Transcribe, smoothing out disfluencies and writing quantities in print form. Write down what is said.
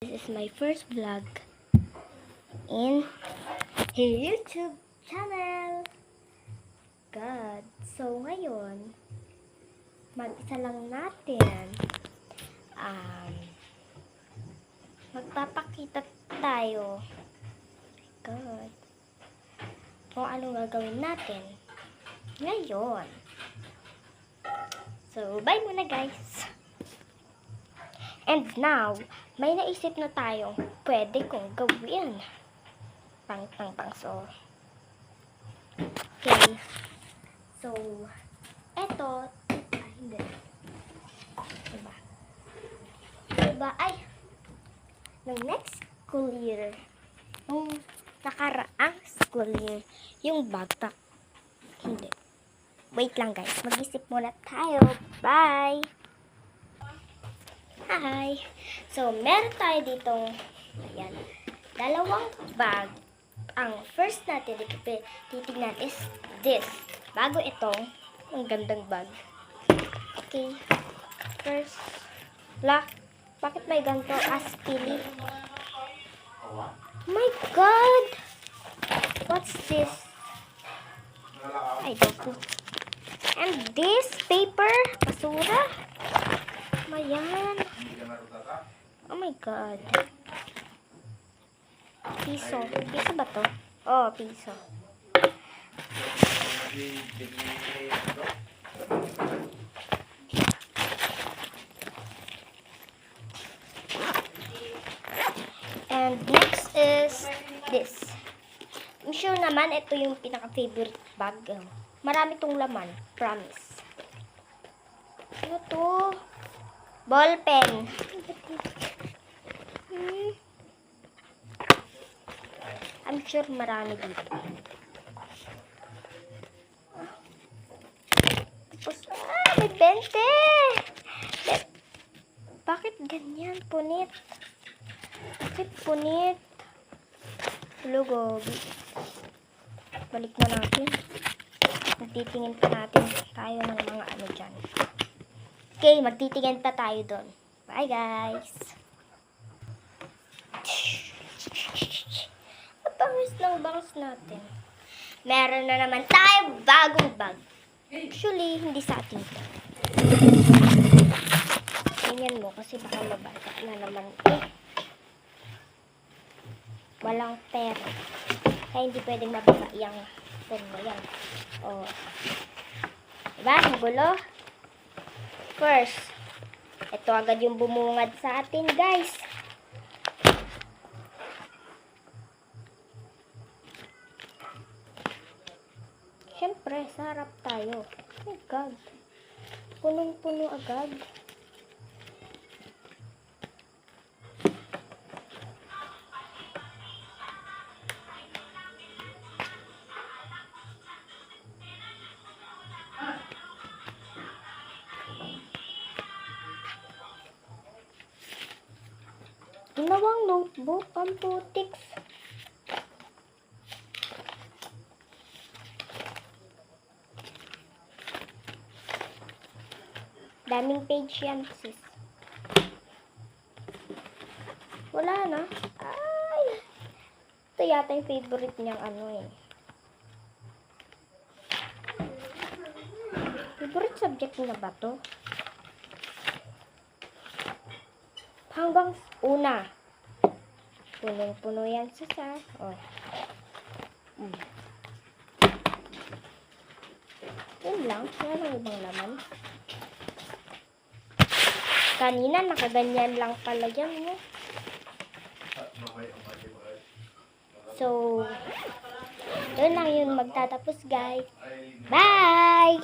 This is my first vlog in YouTube channel. God. So, ngayon, mag-isa lang natin. Magpapakita tayo. God. Kung anong gagawin natin ngayon. So, bye muna guys. And now, may naisip na tayong pwede kong gawin. Pang. So, okay. So, eto. Hindi. Diba? Ay, ng next school year, nung nakaraang school year, yung backpack. Hindi. Wait lang guys. Mag-isip muna tayo. Bye! Hi! So, meron tayo ditong, ayan, dalawang bag. Ang first natin titignan is this. Bago itong, ang gandang bag. Okay. First, bakit may ganito? Aspili. Oh my God! What's this? I don't know. And this paper, basura. Ayan. Oh my God. Piso. Piso ba to? Oh, piso. And next is this. I'm sure naman ito yung pinaka-favorite bag. Marami tong laman. Promise. Ano to? Ball pen. I'm sure marami dito. Tapos, may 20! Bakit ganyan? Punit. Bakit punit? Lugog. Balik na natin. Magtitingin pa natin tayo ng mga ano dyan. Okay, magtitingin pa tayo doon. Bye, guys! Napangis ng bangs natin. Meron na naman tayo bagong bag. Actually, hindi sa atin ito. Tingnan mo kasi baka mabasa na naman. Walang pera. Kaya hindi pwedeng mabasa yung pen mo yan. O. Diba? Magulo? First, ito agad yung bumungad sa atin, guys. Siyempre, sa harap tayo. Oh my God. Punong-puno agad. Ginawang notebook, ang putiks. Daming page yan, sis. Wala na. Ay! Ito yata yung favorite niyang ano eh. Favorite subject na ba to? Hanggang una. Punong-puno yan sa oh. Yun lang. Wala lang ibang laman. Kanina, nakaganyan lang pala yan. No? So, yun lang yun magtatapos, guys. Bye!